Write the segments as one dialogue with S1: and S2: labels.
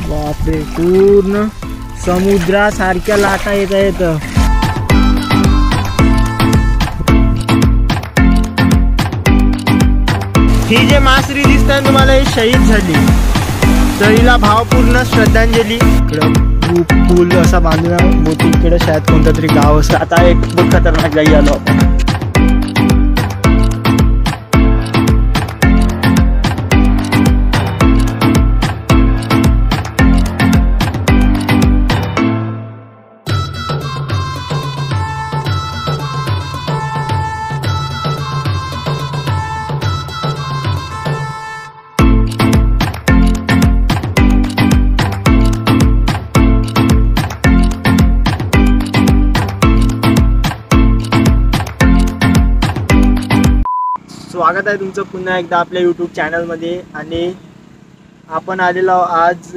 S1: बापरे, पूर्ण समुद्रासारख्या लाटा येत आहेत. ही जे मासरी दिसतात तुम्हाला, ही शहीद झाली, तर हिला भावपूर्ण श्रद्धांजली. इकडं पूल असा बांधून होती, इकडे शायद कोणतं तरी गाव असतं. आता एक खूप खतरनाक जागी आलो आपण. स्वागत आहे तुमचं पुन्हा एकदा आपल्या यूट्यूब चॅनलमध्ये. आणि आपण आलेलो आज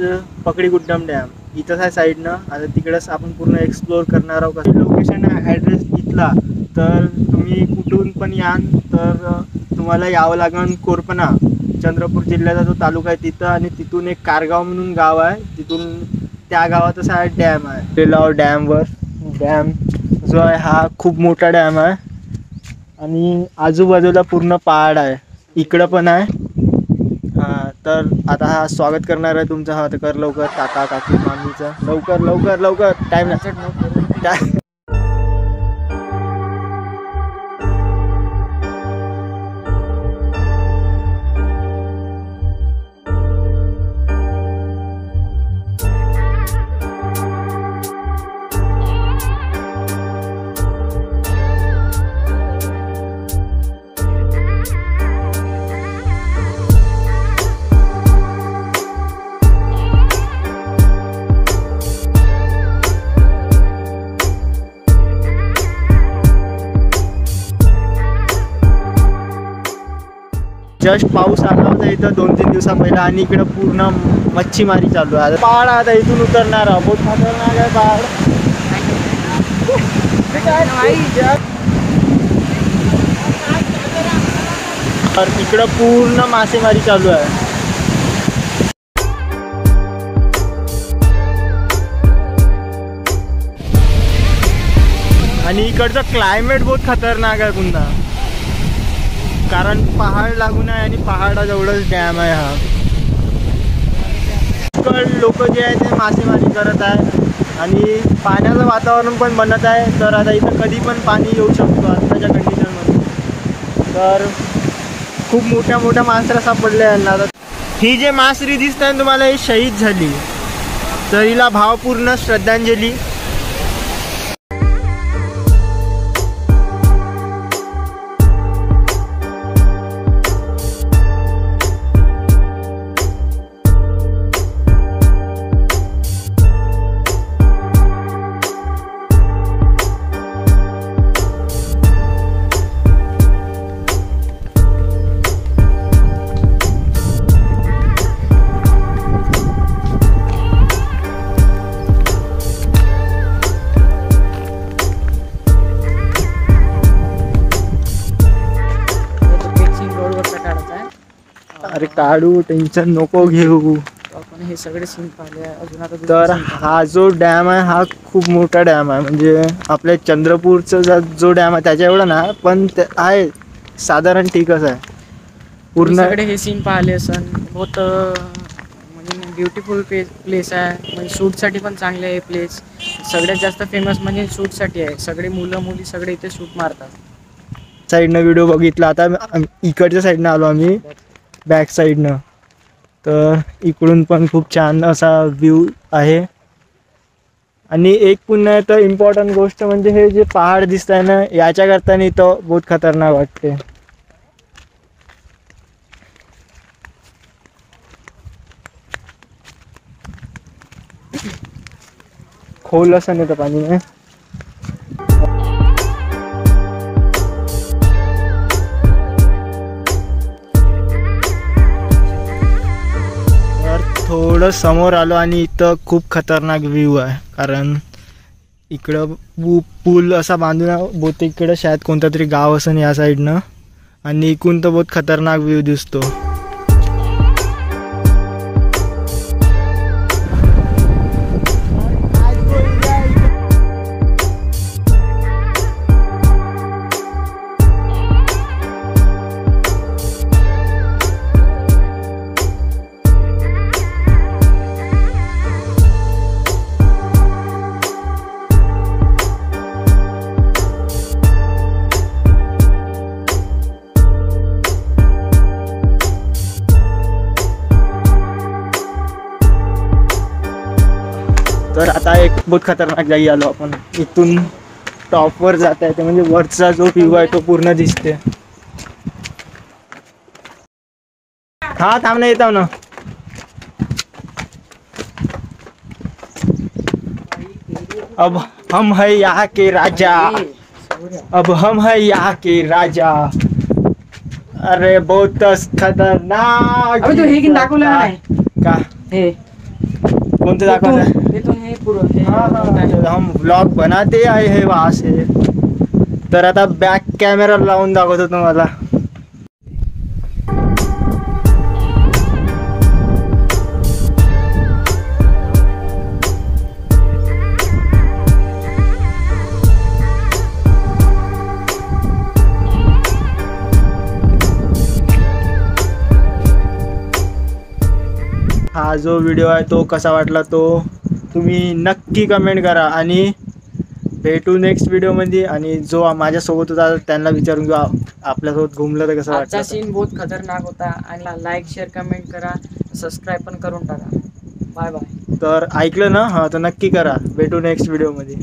S1: पकडीगुड्डम डॅम. इथंच आहे साईडनं. आता तिकडंच आपण पूर्ण एक्सप्लोअर करणार आहोत. लोकेशन ॲड्रेस इथला, तर तुम्ही कुठून पण याल तर तुम्हाला यावं लागेल कोरपणा, चंद्रपूर जिल्ह्याचा जो तालुका आहे तिथं. आणि तिथून एक कारगाव म्हणून गाव आहे, तिथून त्या गावातच आहे डॅम आहे. तेलाव डॅमवर डॅम जो आहे हा खूप मोठा डॅम आहे. आणि आजूबाजूला पूर्ण पहाड आहे, इकडं पण आहे. हां, तर आता हा स्वागत करणार आहे तुमचा. हा तर कर लवकर, काका काकी मामीचा, लवकर लवकर लवकर, टाईम नाही. जस्ट पाऊस आला होता इथं 2-3 दिवसा पहिला, आणि इकडं पूर्ण मच्छीमारी चालू आहे. पहाड आता इथून उतरणार आहोत, बहुत खतरनाक आहे पहाड. तर इकडं पूर्ण मासेमारी चालू आहे. आणि इकडचं क्लायमेट बहुत खतरनाक आहे पुन्हा, कारण पहाड लागून आहे आणि पहाडाजवळच डॅम आहे हा. लोक जे आहे ते मासेमारी करत आहे आणि पाण्याचं वातावरण पण बनत आहे. तर आता इथं कधी पण पाणी येऊ शकतो आत्ताच्या कंडिशनमध्ये. तर खूप मोठ्या मोठ्या मासऱ्या सापडल्या यांना. ही जे मासरी दिसतात तुम्हाला, ही शहीद झाली, तर हिला भावपूर्ण श्रद्धांजली. अरे काढू, टेन्शन नको घेऊ.
S2: आपण हे सगळे सीन पाहिले अजून. आता
S1: तर हा जो डॅम आहे हा खूप मोठा डॅम आहे, म्हणजे आपल्या चंद्रपूरचा जो डॅम आहे त्याच्या एवढा ना, पण आहे साधारण ठीकच आहे. पूर्ण
S2: सगळे हे सीन पाहिले असन. बहुत म्हणजे ब्युटिफुल प्लेस आहे, म्हणजे शूटसाठी पण चांगले आहे प्लेस. सगळ्यात जास्त फेमस म्हणजे शूटसाठी आहे. सगळे मुलं मुली सगळे इथे शूट मारतात.
S1: साईडनं व्हिडिओ बघितला. आता इकडच्या साईडनं आलो आम्ही, बॅक साईडनं. तर इकडून पण खूप छान असा व्ह्यू आहे. आणि एक पुन्हा तर इम्पॉर्टंट गोष्ट म्हणजे हे जे पहाड दिसत आहे ना, याच्या करताना तो बहुत खतरनाक वाटते. खोल असं नाही तर पाणी नाही. थोडं समोर आलो आणि इथं खूप खतरनाक व्ह्यू आहे, कारण इकडं पूल असा बांधून बहुतेक इकडं शायद कोणतं तरी गाव असं या साईडनं, आणि इकडून तर बहुत खतरनाक व्ह्यू दिसतो. तर आता एक बहुत खतरनाक जागी आलो आपण. इथून टॉपवर जाता येते, म्हणजे वरचा जो व्ह्यू आहे तो पूर्ण दिसते. हा थांब ना, येतो ना. अब हम है यहाँ के राजा, अब हम है यहाँ के राजा. अरे बहुत खतरनाक.
S2: अबे तो हे की दाखवलं नाही
S1: का?
S2: हे
S1: कोणतं दाखवायचं?
S2: इथून हे पुरं हे
S1: हम व्लॉग बनाते आए हैं वहाँ से. तर आता बॅक कॅमेरा लावून दाखवतो तुम्हाला. हा जो व्हिडिओ आहे तो कसा वाटला तो तुम्ही नक्की कमेंट करा आणि भेटू नेक्स्ट व्हिडिओमध्ये. आणि जो माझ्यासोबत होता त्यांना विचारून घेऊ आपल्यासोबत घुमलं तर कसं
S2: आजचा
S1: वाटलं.
S2: सीन बहुत खतरनाक होता. आणि लाईक शेअर कमेंट करा, सबस्क्राईब पण करून टाका. Bye bye.
S1: तर ऐकलं ना, हां तर नक्की करा. भेटू नेक्स्ट व्हिडिओमध्ये.